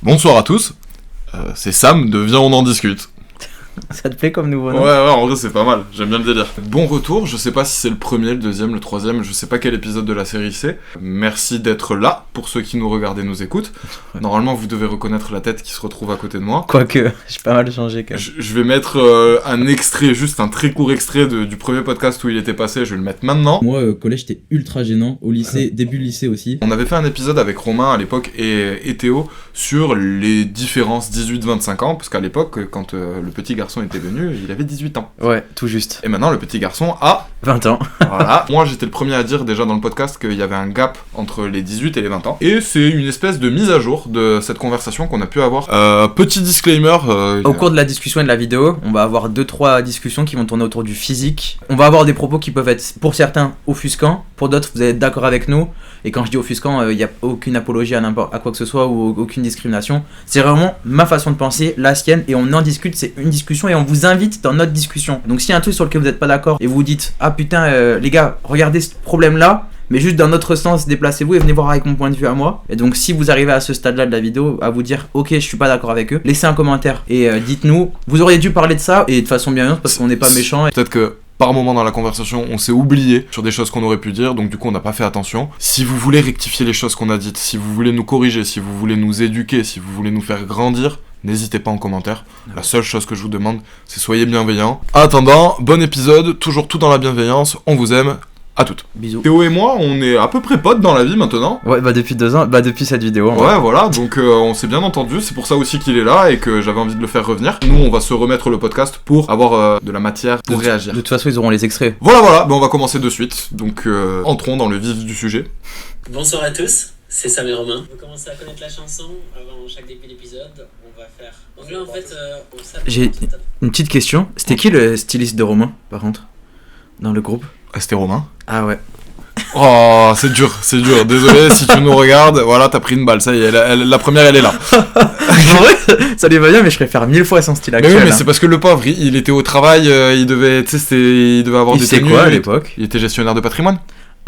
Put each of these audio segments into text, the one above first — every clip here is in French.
Bonsoir à tous, c'est Sam de Viens on en discute. Ça te plaît comme nouveau nom? Ouais, en vrai c'est pas mal, j'aime bien le délire. Bon retour, je sais pas si c'est le premier, le deuxième, le troisième, je sais pas quel épisode de la série c'est. Merci d'être là, pour ceux qui nous regardent et nous écoutent. Normalement vous devez reconnaître la tête qui se retrouve à côté de moi. Quoique, j'ai pas mal changé quand même. Je vais mettre un extrait, juste un très court extrait du premier podcast où il était passé, je vais le mettre maintenant. Moi, au collège, j'étais ultra gênant. Au lycée, début lycée aussi. On avait fait un épisode avec Romain à l'époque et Théo sur les différences 18-25 ans, parce qu'à l'époque, quand le petit garçon était venu, il avait 18 ans. Ouais, tout juste. Et maintenant, le petit garçon a 20 ans. Voilà. Moi, j'étais le premier à dire déjà dans le podcast qu'il y avait un gap entre les 18 et les 20 ans. Et c'est une espèce de mise à jour de cette conversation qu'on a pu avoir. Petit disclaimer. Au cours de la discussion et de la vidéo, on va avoir 2-3 discussions qui vont tourner autour du physique. On va avoir des propos qui peuvent être, pour certains, offusquants. Pour d'autres, vous allez être d'accord avec nous. Et quand je dis offusquant, il n'y a aucune apologie à quoi que ce soit ou aucune discrimination. C'est vraiment ma façon de penser, la sienne, et on en discute. C'est une discussion et on vous invite dans notre discussion. Donc s'il y a un truc sur lequel vous n'êtes pas d'accord et vous vous dites « Ah putain, les gars, regardez ce problème-là », mais juste dans notre sens, déplacez-vous et venez voir avec mon point de vue à moi. Et donc si vous arrivez à ce stade-là de la vidéo, à vous dire « Ok, je suis pas d'accord avec eux », laissez un commentaire et dites-nous, vous auriez dû parler de ça et de façon bienveillante parce qu'on n'est pas méchant. Peut-être que par moment dans la conversation, on s'est oublié sur des choses qu'on aurait pu dire, donc du coup on n'a pas fait attention. Si vous voulez rectifier les choses qu'on a dites, si vous voulez nous corriger, si vous voulez nous éduquer, si vous voulez nous faire grandir, n'hésitez pas en commentaire. La seule chose que je vous demande, c'est soyez bienveillants. En attendant, bon épisode, toujours tout dans la bienveillance, on vous aime, à toutes. Bisous. Théo et moi, on est à peu près potes dans la vie maintenant. Ouais, bah depuis 2 ans, depuis cette vidéo. Ouais, voilà, donc on s'est bien entendu, c'est pour ça aussi qu'il est là et que j'avais envie de le faire revenir. Nous, on va se remettre le podcast pour avoir de la matière pour réagir. De toute façon, ils auront les extraits. Voilà, on va commencer de suite, donc entrons dans le vif du sujet. Bonsoir à tous, c'est Sam et Romain. Vous commencez à connaître la chanson avant chaque début d'épisode. On va faire. Donc là, en fait, j'ai une petite question. C'était qui le styliste de Romain, par contre, dans le groupe? C'était Romain. Ah ouais. Oh, c'est dur. Désolé si tu nous regardes. Voilà, t'as pris une balle. Ça y est, la première, elle est là. En vrai, ça lui va bien, mais je préfère 1000 fois son style actuel. Mais oui, mais c'est parce que le pauvre, il était au travail, il devait avoir des tenues. Il quoi à l'époque? Il était gestionnaire de patrimoine.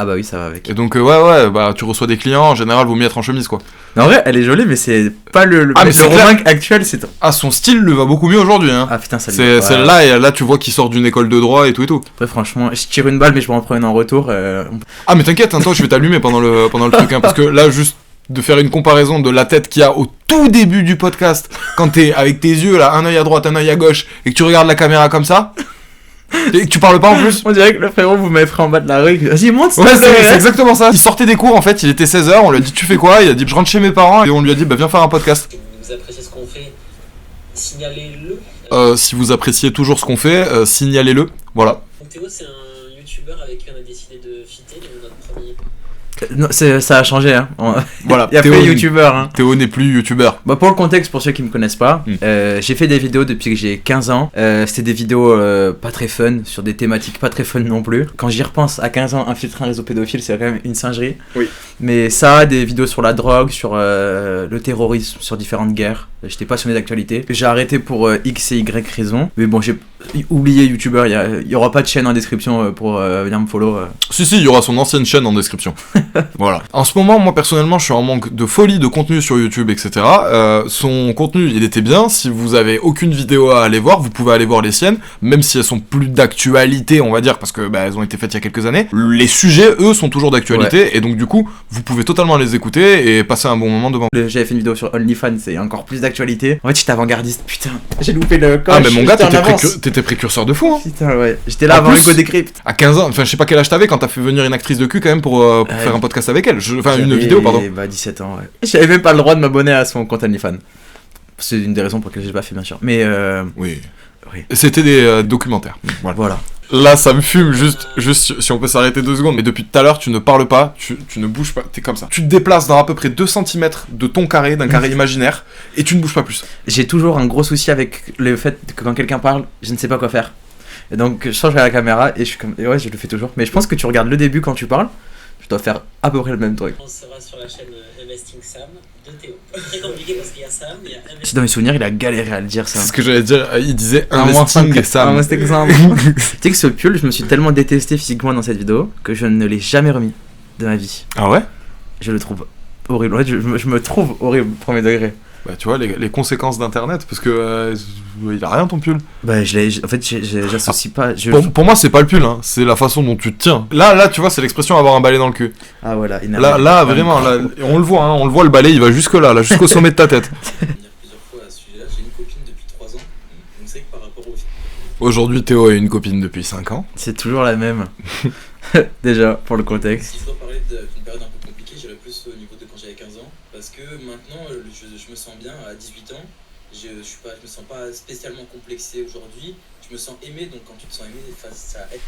Ah bah oui, ça va avec. Et donc ouais, bah tu reçois des clients, en général, vaut mieux être en chemise, quoi. Mais en vrai, elle est jolie, mais c'est pas le mais c'est Romain actuel, c'est... Ah, son style lui va beaucoup mieux aujourd'hui, hein. Ah putain, ça lui c'est va. celle-là, et là, tu vois qu'il sort d'une école de droit et tout. Après, franchement, je tire une balle, mais je peux en prendre une en retour. Ah, mais t'inquiète, hein, toi, je vais t'allumer pendant le truc, hein, parce que là, juste de faire une comparaison de la tête qu'il y a au tout début du podcast, quand t'es avec tes yeux, là, un œil à droite, un œil à gauche, et que tu regardes la caméra comme ça... Et que tu parles pas en plus. On dirait que le frérot vous m'avez pris en bas de la rue. Vas-y, monte. Ouais, c'est exactement ça. Il sortait des cours en fait, il était 16h, on lui a dit tu fais quoi? Il a dit je rentre chez mes parents et on lui a dit bah viens faire un podcast. Si vous appréciez ce qu'on fait, signalez-le. Si vous appréciez toujours ce qu'on fait, signalez-le. Voilà. Donc Théo, c'est un youtubeur avec qui on a décidé de fitter notre premier. Non, ça a changé, hein. Voilà. Il y a Théo, plus youtubeur, hein. Théo n'est plus youtubeur. Bah pour le contexte, pour ceux qui me connaissent pas, j'ai fait des vidéos depuis que j'ai 15 ans. C'était des vidéos pas très fun, sur des thématiques pas très fun non plus. Quand j'y repense, à 15 ans, infiltrer un réseau pédophile, c'est quand même une singerie. Oui. Mais ça, des vidéos sur la drogue, sur le terrorisme, sur différentes guerres. J'étais passionné d'actualité. J'ai arrêté pour X et Y raisons. Mais bon, j'ai oublié youtubeur. Il y aura pas de chaîne en description pour venir me follow. Si, il y aura son ancienne chaîne en description. Voilà. En ce moment, moi personnellement, je suis en manque de folie de contenu sur YouTube, etc. Son contenu, il était bien. Si vous avez aucune vidéo à aller voir, vous pouvez aller voir les siennes, même si elles sont plus d'actualité, on va dire, parce que elles ont été faites il y a quelques années. Les sujets, eux, sont toujours d'actualité, ouais. Et donc du coup, vous pouvez totalement les écouter et passer un bon moment devant. J'avais fait une vidéo sur OnlyFans, c'est encore plus d'actualité. En fait, j'étais avant-gardiste, putain. J'ai loupé le coche. Ah mais mon gars, t'étais précurseur de fou, hein. Putain, ouais. J'étais là avant Hugo Décrypte. À 15 ans, enfin je sais pas quel âge t'avais quand t'as fait venir une actrice de cul quand même pour faire un podcast avec elle. Une vidéo, pardon. Bah 17 ans, ouais. J'avais même pas le droit de m'abonner à son compte OnlyFans. C'est une des raisons pour lesquelles j'ai pas fait, bien sûr. Mais oui. C'était des documentaires. Voilà. Là, ça me fume, juste si on peut s'arrêter 2 secondes. Mais depuis tout à l'heure, tu ne parles pas, tu ne bouges pas, t'es comme ça. Tu te déplaces dans à peu près 2 cm de ton carré, d'un carré imaginaire, et tu ne bouges pas plus. J'ai toujours un gros souci avec le fait que quand quelqu'un parle, je ne sais pas quoi faire. Et donc, je change à la caméra et je suis comme... Et ouais, je le fais toujours. Mais je pense que tu regardes le début quand tu parles, je dois faire à peu près le même truc. On sera sur la chaîne Investing Sam de Théo. Très compliqué parce qu'il y a Sam, il y a Si dans mes souvenirs, il a galéré à le dire ça. C'est ce que j'allais dire, il disait Investing Sam. Investing Sam. Tu sais que ce pull, je me suis tellement détesté physiquement dans cette vidéo que je ne l'ai jamais remis de ma vie. Ah ouais? Je le trouve horrible. En fait, je me trouve horrible, premier degré. Bah, tu vois, les conséquences d'internet, parce que il a rien ton pull. Bah, en fait, j'associe pas. Pour moi, c'est pas le pull, hein, c'est la façon dont tu te tiens. Là, tu vois, c'est l'expression avoir un balai dans le cul. Ah, voilà, Là, vraiment, là, on le voit, hein, le balai, il va jusque là, jusqu'au sommet de ta tête. Plusieurs fois à ce sujet-là, j'ai une copine depuis 3 ans. On sait que par rapport au. Aujourd'hui, Théo a une copine depuis 5 ans. C'est toujours la même. Déjà, pour le contexte. Si je dois parler d'une période un peu compliquée, j'irais plus au niveau de quand j'avais 15 ans. Parce que maintenant, je me sens bien à 18 ans. Je me sens pas spécialement complexé aujourd'hui. Je me sens aimé, donc quand tu te sens aimé, ça aide.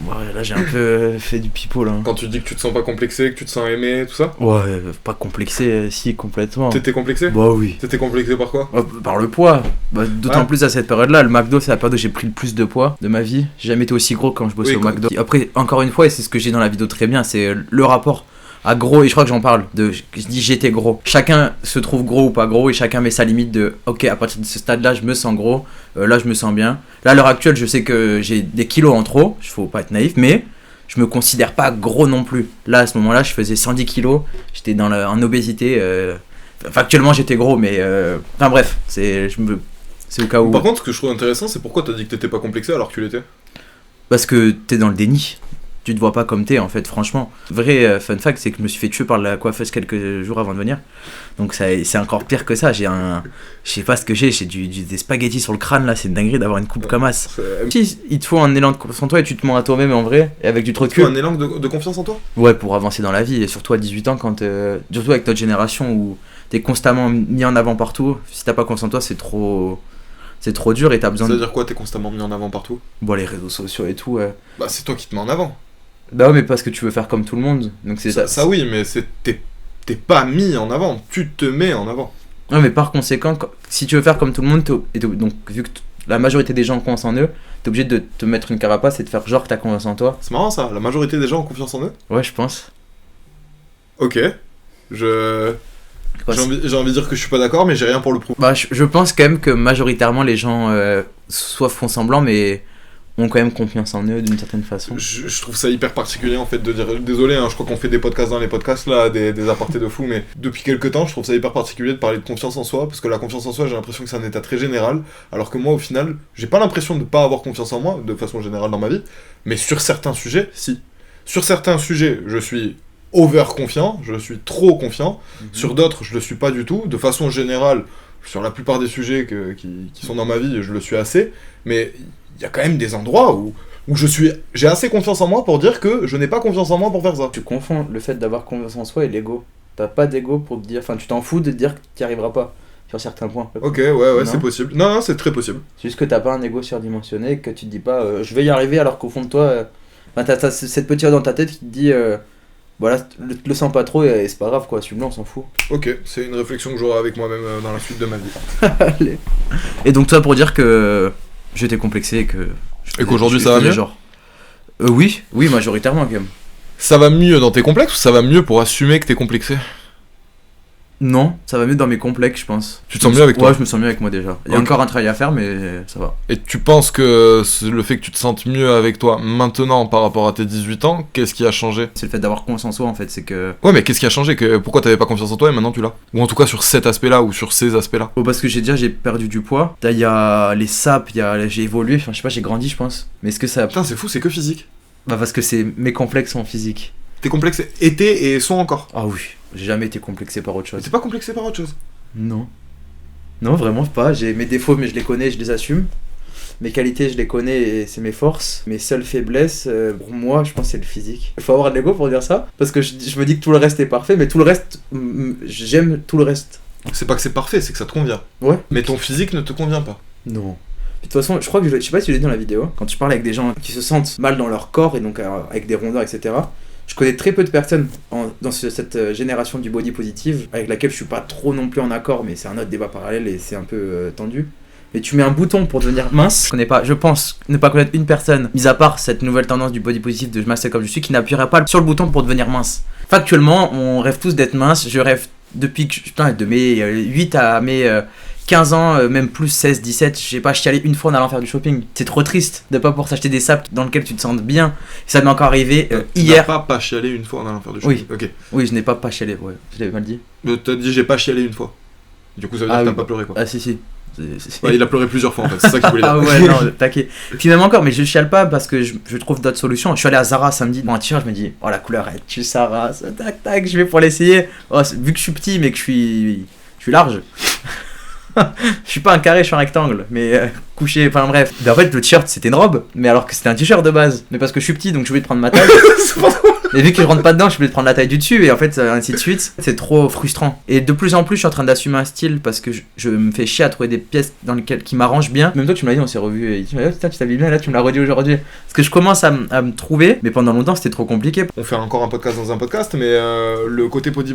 Ouais, là j'ai un peu fait du pipeau là. Quand tu dis que tu te sens pas complexé, que tu te sens aimé, tout ça. Ouais, pas complexé, si, complètement. T'étais complexé? Bah oui. T'étais complexé par quoi? Par le poids. Bah, d'autant Ouais. plus à cette période-là, le McDo, c'est la période où j'ai pris le plus de poids de ma vie. J'ai jamais été aussi gros quand je bossais Oui, au McDo. Après, encore une fois, et c'est ce que j'ai dans la vidéo très bien, c'est le rapport à gros, et je crois que j'en parle, je dis j'étais gros. Chacun se trouve gros ou pas gros, et chacun met sa limite de ok, à partir de ce stade-là, je me sens gros, là je me sens bien. Là, à l'heure actuelle, je sais que j'ai des kilos en trop, il faut pas être naïf, mais je me considère pas gros non plus. Là, à ce moment-là, je faisais 110 kilos, j'étais en obésité. Factuellement, j'étais gros, mais. Enfin bref, c'est au cas où. Par contre, ce que je trouve intéressant, c'est pourquoi t'as dit que t'étais pas complexé alors que tu l'étais. Parce que t'es dans le déni. Tu te vois pas comme t'es en fait, franchement. Vrai fun fact, c'est que je me suis fait tuer par la coiffeuse quelques jours avant de venir. Donc c'est encore pire que ça. Je sais pas ce que j'ai des spaghettis sur le crâne là, c'est une dinguerie d'avoir une coupe comme as. Si, il te faut un élan de confiance en toi et tu te mens à toi-même en vrai, et avec du recul. Un élan de confiance en toi. Ouais, pour avancer dans la vie, et surtout à 18 ans, surtout avec notre génération où t'es constamment mis en avant partout. Si t'as pas confiance en toi, c'est trop dur et t'as besoin Ça veut dire quoi, t'es constamment mis en avant partout? Bon, les réseaux sociaux et tout. Bah, c'est toi qui te mets en avant. Bah ouais, mais parce que tu veux faire comme tout le monde. Donc c'est Ça oui, mais t'es pas mis en avant, tu te mets en avant. Ouais, mais par conséquent, si tu veux faire comme tout le monde, donc vu que la majorité des gens ont confiance en eux, t'es obligé de te mettre une carapace et de faire genre que t'as confiance en toi. C'est marrant ça, la majorité des gens ont confiance en eux. Ouais, je pense. Ok. J'ai envie de dire que je suis pas d'accord, mais j'ai rien pour le prouver. Bah, je pense quand même que majoritairement les gens soit font semblant, mais ont quand même confiance en eux d'une certaine façon. Je trouve ça hyper particulier en fait de dire, désolé, hein, je crois qu'on fait des podcasts dans les podcasts là, des apartés de fou, mais depuis quelques temps je trouve ça hyper particulier de parler de confiance en soi, parce que la confiance en soi j'ai l'impression que c'est un état très général, alors que moi au final j'ai pas l'impression de pas avoir confiance en moi de façon générale dans ma vie, mais sur certains sujets, si. Sur certains sujets je suis over confiant, je suis trop confiant, sur d'autres je le suis pas du tout, de façon générale sur la plupart des sujets qui sont dans ma vie je le suis assez, mais il y a quand même des endroits où j'ai assez confiance en moi pour dire que je n'ai pas confiance en moi pour faire ça. Tu confonds le fait d'avoir confiance en soi et l'ego. T'as pas d'ego pour te dire, enfin tu t'en fous de te dire que t'y arriveras pas sur certains points. Ok, ouais, Non. c'est possible. Non, c'est très possible. C'est juste que t'as pas un ego surdimensionné et que tu te dis pas je vais y arriver alors qu'au fond de toi, t'as cette petite voix dans ta tête qui te dit voilà, le sens pas trop et c'est pas grave quoi, celui-là on s'en fout. Ok, c'est une réflexion que j'aurai avec moi-même dans la suite de ma vie. Allez. Et donc toi pour dire que j'étais complexé et que... Et qu'aujourd'hui, ça va mieux ? Oui, majoritairement quand même. Ça va mieux dans tes complexes ou ça va mieux pour assumer que t'es complexé ? Non, ça va mieux dans mes complexes, je pense. Tu te sens mieux avec toi ? Ouais, je me sens mieux avec moi déjà. Il y a Ok. encore un travail à faire, mais ça va. Et tu penses que le fait que tu te sentes mieux avec toi maintenant par rapport à tes 18 ans, qu'est-ce qui a changé ? C'est le fait d'avoir confiance en soi, en fait, c'est que... Ouais, mais qu'est-ce qui a changé ? Pourquoi t'avais pas confiance en toi et maintenant tu l'as ? Ou en tout cas sur cet aspect-là ou sur ces aspects-là ? Oh, parce que j'ai perdu du poids. Là, il y a les sapes, j'ai évolué, enfin, je sais pas, j'ai grandi, je pense. Mais est-ce que ça... Putain, c'est fou, c'est que physique. Bah, parce que c'est mes complexes en physique. Tes complexes étaient et sont encore. Ah oui, j'ai jamais été complexé par autre chose. Mais t'es pas complexé par autre chose. Non. Non, vraiment pas. J'ai mes défauts, mais je les connais, je les assume. Mes qualités, je les connais et c'est mes forces. Mes seules faiblesses, pour moi, je pense c'est le physique. Il faut avoir de l'ego pour dire ça, parce que je me dis que tout le reste est parfait, mais tout le reste, j'aime tout le reste. C'est pas que c'est parfait, c'est que ça te convient. Ouais. Mais ton physique ne te convient pas. Non. De toute façon, je crois que je sais pas si tu l'as dit dans la vidéo, quand tu parles avec des gens qui se sentent mal dans leur corps et donc avec des rondeurs, etc. Je connais très peu de personnes dans cette génération du body positive avec laquelle je suis pas trop non plus en accord, mais c'est un autre débat parallèle et c'est un peu tendu. Mais tu mets un bouton pour devenir mince. Je pense ne pas connaître une personne, mis à part cette nouvelle tendance du body positive de je m'assieds comme je suis, qui n'appuierait pas sur le bouton pour devenir mince. Factuellement, on rêve tous d'être mince. Je rêve depuis que de mes 8 à mes 15 ans, même plus 16, 17, j'ai pas chialé une fois en allant faire du shopping. C'est trop triste de pas pouvoir s'acheter des sapes dans lesquels tu te sens bien. Ça m'est encore arrivé hier. Tu n'as pas chialé une fois en allant faire du shopping. Oui. Ok. Oui, je n'ai pas chialé, ouais, je l'avais mal dit. T'as dit j'ai pas chialé une fois. Du coup, ça veut dire que t'as pas pleuré, quoi. Ah si. Ouais, il a pleuré plusieurs fois, en fait, c'est ça qu'il voulait dire. Ah ouais, non, taquet. Puis même encore, mais je chiale pas parce que je trouve d'autres solutions. Je suis allé à Zara samedi, bon, un t-shirt, je me dis, oh la couleur, elle tue sa race, tac, je vais pour l'essayer. Oh, vu que je suis petit, mais que je suis large. Je suis pas un carré, je suis un rectangle, mais couché, enfin bref. En fait, le t-shirt c'était une robe, mais alors que c'était un t-shirt de base. Mais parce que je suis petit, donc je voulais prendre ma taille. Et vu que je rentre pas dedans, je voulais prendre la taille du dessus, et en fait, ainsi de suite. C'est trop frustrant. Et de plus en plus, je suis en train d'assumer un style parce que je me fais chier à trouver des pièces qui m'arrangent bien. Même toi, tu me l'as dit, on s'est revus, et tu m'as dit, oh, putain, tu t'habilles bien, et là, tu me l'as redit aujourd'hui. Parce que je commence à me trouver, mais pendant longtemps, c'était trop compliqué. On fait encore un podcast dans un podcast, mais le côté body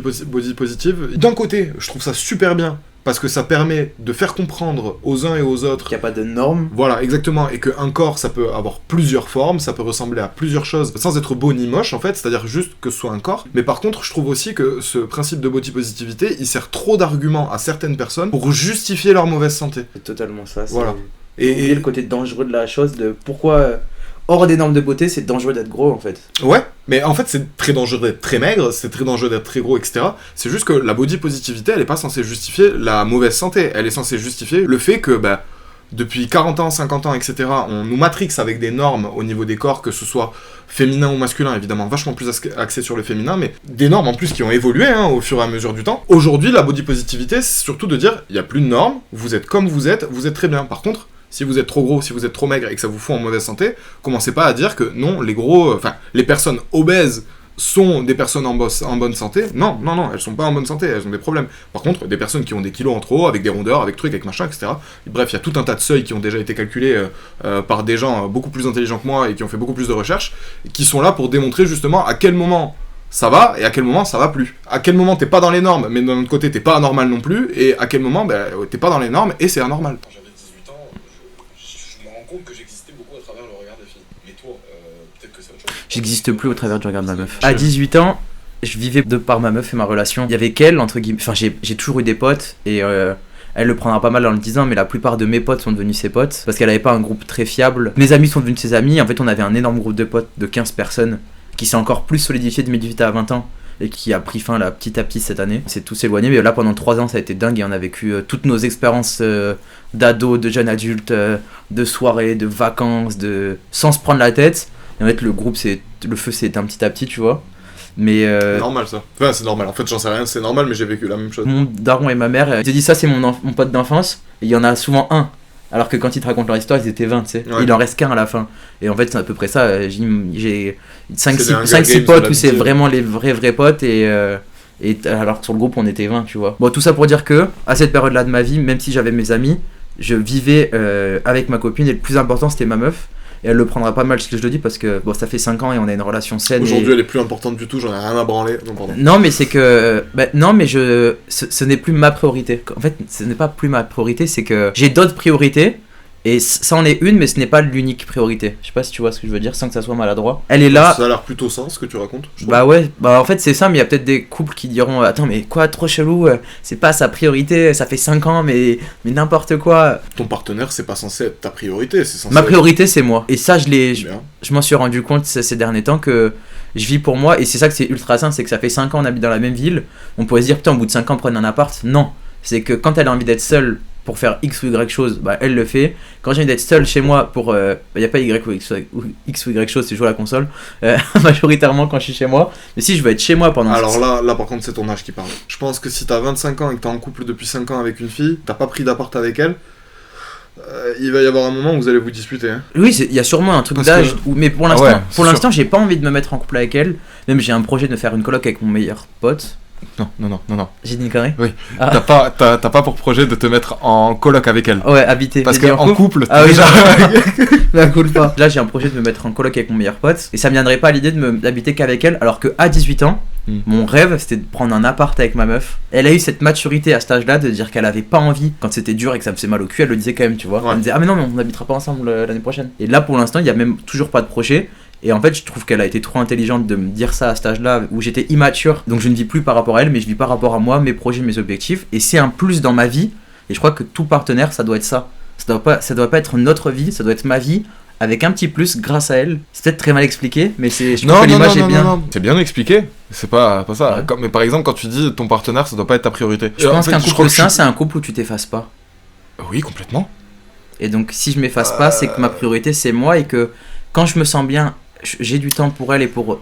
positive, d'un côté, je trouve ça super bien. Parce que ça permet de faire comprendre aux uns et aux autres qu'il n'y a pas de normes. Voilà, exactement. Et qu'un corps, ça peut avoir plusieurs formes, ça peut ressembler à plusieurs choses, sans être beau ni moche, en fait, c'est-à-dire juste que ce soit un corps. Mais par contre, je trouve aussi que ce principe de body positivité, il sert trop d'arguments à certaines personnes pour justifier leur mauvaise santé. C'est totalement ça. Voilà. Et le côté dangereux de la chose, de pourquoi... hors des normes de beauté, c'est dangereux d'être gros en fait. Ouais, mais en fait c'est très dangereux d'être très maigre, c'est très dangereux d'être très gros, etc. C'est juste que la body positivité, elle est pas censée justifier la mauvaise santé, elle est censée justifier le fait que, depuis 40 ans, 50 ans, etc., on nous matrixe avec des normes au niveau des corps, que ce soit féminin ou masculin, évidemment, vachement plus axé sur le féminin, mais des normes en plus qui ont évolué au fur et à mesure du temps. Aujourd'hui, la body positivité, c'est surtout de dire, il n'y a plus de normes, vous êtes comme vous êtes très bien. Par contre, si vous êtes trop gros, si vous êtes trop maigre et que ça vous fout en mauvaise santé, commencez pas à dire que non, les personnes obèses sont des personnes en bonne santé. Non, elles sont pas en bonne santé, elles ont des problèmes. Par contre, des personnes qui ont des kilos en trop, avec des rondeurs, avec trucs, avec machin, etc. Bref, il y a tout un tas de seuils qui ont déjà été calculés par des gens beaucoup plus intelligents que moi et qui ont fait beaucoup plus de recherches, qui sont là pour démontrer justement à quel moment ça va et à quel moment ça va plus. À quel moment t'es pas dans les normes, mais d'un autre côté t'es pas anormal non plus, et à quel moment t'es pas dans les normes et c'est anormal. Compte que j'existais beaucoup à travers le regard des filles. Mais toi, peut-être que c'est autre chose. J'existe plus au travers du regard de ma meuf. À 18 ans, je vivais de par ma meuf et ma relation. Il y avait qu'elle, entre guillemets. Enfin, j'ai toujours eu des potes et elle le prendra pas mal en le disant, mais la plupart de mes potes sont devenus ses potes parce qu'elle avait pas un groupe très fiable. Mes amis sont devenus ses amis. En fait, on avait un énorme groupe de potes de 15 personnes qui s'est encore plus solidifié de mes 18 à 20 ans. Et qui a pris fin là petit à petit cette année. C'est tout s'éloigné, mais là pendant 3 ans ça a été dingue et on a vécu toutes nos expériences d'ados, de jeunes adultes, de soirées, de vacances, sans se prendre la tête. Et en fait le groupe, le feu s'est éteint petit à petit, tu vois. Mais c'est normal ça. Enfin c'est normal, en fait j'en sais rien, c'est normal mais j'ai vécu la même chose. Mon daron et ma mère, ils te disent ça c'est mon pote d'enfance, et il y en a souvent un. Alors que quand ils te racontent leur histoire, ils étaient 20, tu sais. Ouais. Il en reste qu'un à la fin. Et en fait, c'est à peu près ça. J'ai 5-6 potes où c'est vraiment les vrais potes. Et alors que sur le groupe, on était 20, tu vois. Bon, tout ça pour dire que, à cette période-là de ma vie, même si j'avais mes amis, je vivais avec ma copine. Et le plus important, c'était ma meuf. Et elle le prendra pas mal si je le dis parce que bon, ça fait 5 ans et on a une relation saine. Aujourd'hui, elle est plus importante du tout, j'en ai rien à branler. Non, mais c'est que. Non, mais ce n'est plus ma priorité. En fait, ce n'est pas plus ma priorité, c'est que j'ai d'autres priorités. Et ça en est une, mais ce n'est pas l'unique priorité. Je sais pas si tu vois ce que je veux dire sans que ça soit maladroit. Elle est là. Ça a l'air plutôt sain ce que tu racontes. Bah ouais, en fait c'est ça, mais il y a peut-être des couples qui diront attends, mais quoi, trop chelou, c'est pas sa priorité, ça fait 5 ans, mais n'importe quoi. Ton partenaire, c'est pas censé être ta priorité, c'est censé. Ma priorité, c'est moi. Et ça, je m'en suis rendu compte ces derniers temps que je vis pour moi, et c'est ça que c'est ultra sain, c'est que ça fait 5 ans, on habite dans la même ville. On pourrait se dire putain, au bout de 5 ans, prenne un appart. Non, c'est que quand elle a envie d'être seule pour faire X ou Y chose, elle le fait. Quand j'ai envie d'être seul chez moi pour... y a pas Y ou X ou Y chose, c'est jouer à la console. Majoritairement quand je suis chez moi. Mais si je veux être chez moi pendant... Alors là par contre c'est ton âge qui parle. Je pense que si t'as 25 ans et que t'es en couple depuis 5 ans avec une fille, t'as pas pris d'appart avec elle, il va y avoir un moment où vous allez vous disputer. Hein. Oui, il y a sûrement un truc d'âge, mais pour l'instant, j'ai pas envie de me mettre en couple avec elle. Même j'ai un projet de faire une coloc avec mon meilleur pote. Non. J'ai dit une connerie ? Oui. Ah. T'as pas pour projet de te mettre en coloc avec elle ? Ouais, habiter. Parce qu'en couple, déjà... cool pas. Là, j'ai un projet de me mettre en coloc avec mon meilleur pote. Et ça me viendrait pas à l'idée d'habiter qu'avec elle. Alors qu'à 18 ans, mon rêve, c'était de prendre un appart avec ma meuf. Elle a eu cette maturité à cet âge-là de dire qu'elle avait pas envie. Quand c'était dur et que ça me faisait mal au cul, elle le disait quand même, tu vois. Ouais. Elle me disait, ah mais non, mais on n'habitera pas ensemble l'année prochaine. Et là, pour l'instant, il y a même toujours pas de projet. Et en fait, je trouve qu'elle a été trop intelligente de me dire ça à cet âge-là où j'étais immature. Donc je ne vis plus par rapport à elle, mais je vis par rapport à moi, mes projets, mes objectifs. Et c'est un plus dans ma vie. Et je crois que tout partenaire, ça doit être ça. Ça doit pas être notre vie, ça doit être ma vie avec un petit plus grâce à elle. C'est peut-être très mal expliqué, mais je trouve que l'image est bien. Non. C'est bien expliqué. C'est pas ça. Ouais. Mais par exemple, quand tu dis ton partenaire, ça doit pas être ta priorité. Je pense qu'un crois couple que sain, c'est un couple où tu t'effaces pas. Oui, complètement. Et donc, si je m'efface pas, c'est que ma priorité, c'est moi et que quand je me sens bien, j'ai du temps pour elle et pour eux.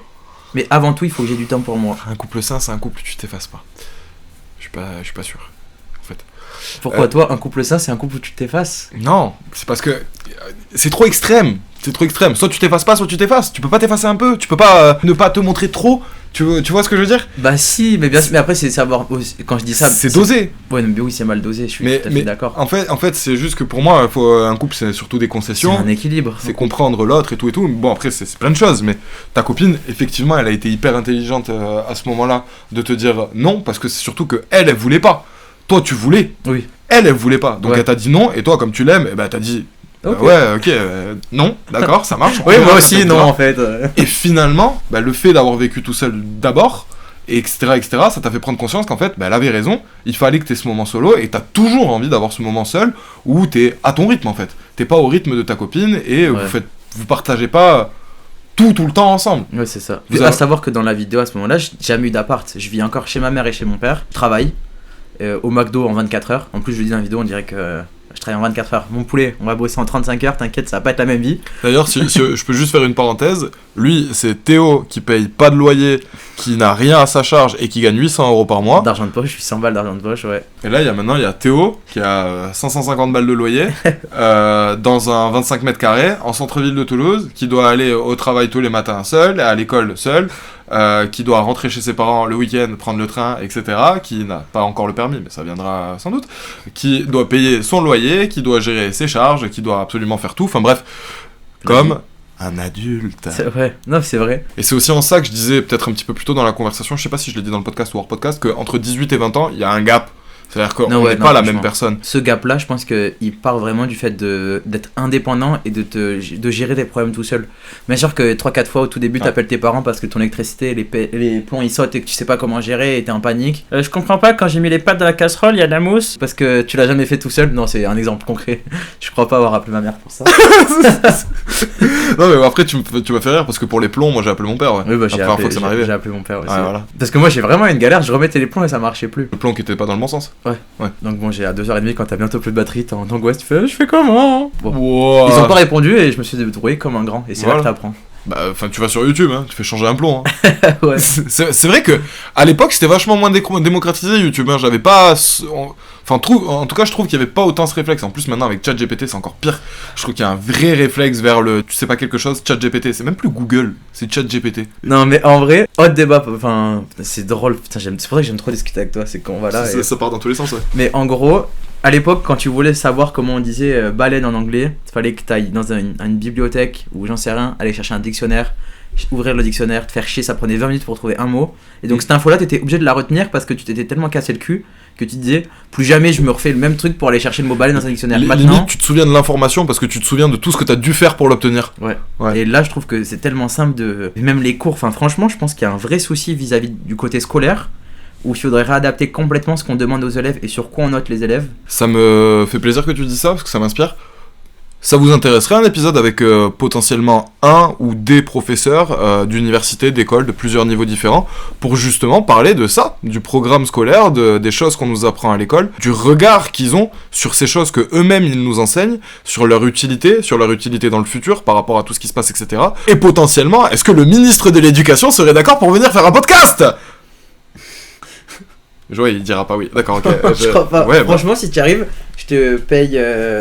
Mais avant tout, il faut que j'ai du temps pour moi. Un couple sain, c'est un couple où tu t'effaces pas. Je suis pas sûr. En fait. Pourquoi toi, un couple sain, c'est un couple où tu t'effaces? Non, c'est parce que c'est trop extrême. C'est trop extrême. Soit tu t'effaces pas, soit tu t'effaces. Tu peux pas t'effacer un peu. Tu peux pas ne pas te montrer trop. Tu vois ce que je veux dire? Bah si, mais bien sûr. Mais après, c'est savoir. Quand je dis ça, c'est dosé. Ouais, mais oui, c'est mal dosé. Je suis tout à fait d'accord. En fait, c'est juste que pour moi, un couple, c'est surtout des C'est concessions. un équilibre. C'est comprendre l'autre et tout et tout. Bon, après, c'est plein de choses. Mais ta copine, effectivement, elle a été hyper intelligente à ce moment-là de te dire non, parce que c'est surtout que elle voulait pas. Toi, tu voulais. Oui. Elle voulait pas. Donc Ouais. elle t'a dit non. Et toi, comme tu l'aimes, t'as dit Ok. non, d'accord, ça marche. Oui, On moi verra aussi, ce que non, ça en fait. Et finalement, le fait d'avoir vécu tout seul d'abord, etc., ça t'a fait prendre conscience qu'en fait, elle avait raison, il fallait que t'aies ce moment solo, et t'as toujours envie d'avoir ce moment seul, où t'es à ton rythme, en fait. T'es pas au rythme de ta copine, et Ouais. vous partagez pas tout le temps ensemble. Ouais, c'est ça. Vous À avez- savoir que dans la vidéo, à ce moment-là, j'ai jamais eu d'appart. Je vis encore chez ma mère et chez mon père. Je travaille au McDo en 24 heures. En plus, je le dis dans la vidéo, on dirait que je travaille en 24 heures. Mon poulet, on va bosser en 35 heures, t'inquiète, ça va pas être la même vie. D'ailleurs, si je peux juste faire une parenthèse, lui, c'est Théo qui paye pas de loyer, qui n'a rien à sa charge, et qui gagne 800 € par mois. D'argent de poche, je suis 100 balles d'argent de poche, ouais. Et là, il y a Théo qui a 550 balles de loyer dans un 25 mètres carrés en centre-ville de Toulouse, qui doit aller au travail tous les matins seul, à l'école seul, qui doit rentrer chez ses parents le week-end, prendre le train, etc., qui n'a pas encore le permis, mais ça viendra sans doute, qui doit payer son loyer, qui doit gérer ses charges, qui doit absolument faire tout, enfin bref, comme un adulte. C'est vrai, non, c'est vrai. Et c'est aussi en ça que je disais peut-être un petit peu plus tôt dans la conversation, je sais pas si je l'ai dit dans le podcast ou hors podcast, qu'entre 18 et 20 ans, il y a un gap. C'est-à-dire qu'on n'est pas la même personne. Ce gap-là, je pense qu'il part vraiment du fait d'être indépendant et de gérer tes problèmes tout seul. Bien sûr que 3-4 fois au tout début, t'appelles tes parents parce que ton électricité, les plombs ils sautent et que tu sais pas comment gérer et t'es en panique. Je comprends pas, quand j'ai mis les pâtes dans la casserole, il y a de la mousse. Parce que tu l'as jamais fait tout seul. Non, c'est un exemple concret. Je crois pas avoir appelé ma mère pour ça. Non, mais après, tu m'as fait rire parce que pour les plombs, moi j'ai appelé mon père. Ouais. Oui, bah, la première fois que ça m'est arrivé. j'ai appelé mon père aussi. Ouais, voilà. Parce que moi j'ai vraiment une galère, je remettais les plombs et ça marchait plus. Le plomb qui était pas dans le bon sens. Donc bon, j'ai à 2h30 quand t'as bientôt plus de batterie, t'es en angoisse, tu fais je fais comment? Bon. Wow. Ils ont pas répondu et je me suis débrouillé comme un grand. Et c'est Voilà. là que t'apprends. Bah, enfin, tu vas sur YouTube, hein, tu fais changer un plomb. Hein. Ouais. C'est vrai que à l'époque, c'était vachement moins démocratisé YouTube. Hein. J'avais pas. En tout cas, je trouve qu'il y avait pas autant ce réflexe. En plus, maintenant avec ChatGPT, c'est encore pire. Je trouve qu'il y a un vrai réflexe vers le. Tu sais pas quelque chose, ChatGPT. C'est même plus Google, c'est ChatGPT. Non mais en vrai, hot débat, enfin c'est drôle, putain, c'est pour ça que j'aime trop discuter avec toi, c'est qu'on va là. Ça part dans tous les sens, ouais. Mais en gros, à l'époque, quand tu voulais savoir comment on disait baleine en anglais, il fallait que tu ailles dans une bibliothèque ou j'en sais rien, aller chercher un dictionnaire, ouvrir le dictionnaire, te faire chier, ça prenait 20 minutes pour trouver un mot. Et donc cette info-là, t'étais obligé de la retenir parce que tu t'étais tellement cassé le cul que tu te disais plus jamais je me refais le même truc pour aller chercher le mot baleine dans un dictionnaire. Maintenant, Limite, tu te souviens de l'information parce que tu te souviens de tout ce que t'as dû faire pour l'obtenir. ouais. Ouais. Et là, je trouve que c'est tellement simple de. Et même les cours, enfin, franchement, je pense qu'il y a un vrai souci vis-à-vis du côté scolaire où il faudrait réadapter complètement ce qu'on demande aux élèves et sur quoi on note les élèves. Ça me fait plaisir que tu dis ça parce que ça m'inspire. Ça vous intéresserait un épisode avec potentiellement un ou des professeurs d'université, d'école, de plusieurs niveaux différents, pour justement parler de ça, du programme scolaire, des choses qu'on nous apprend à l'école, du regard qu'ils ont sur ces choses que eux-mêmes ils nous enseignent, sur leur utilité dans le futur par rapport à tout ce qui se passe, etc. Et potentiellement, est-ce que le ministre de l'Éducation serait d'accord pour venir faire un podcast ? Ouais, il dira pas oui. D'accord, ok. Je crois pas. Ouais, Franchement, si tu y arrives, je te paye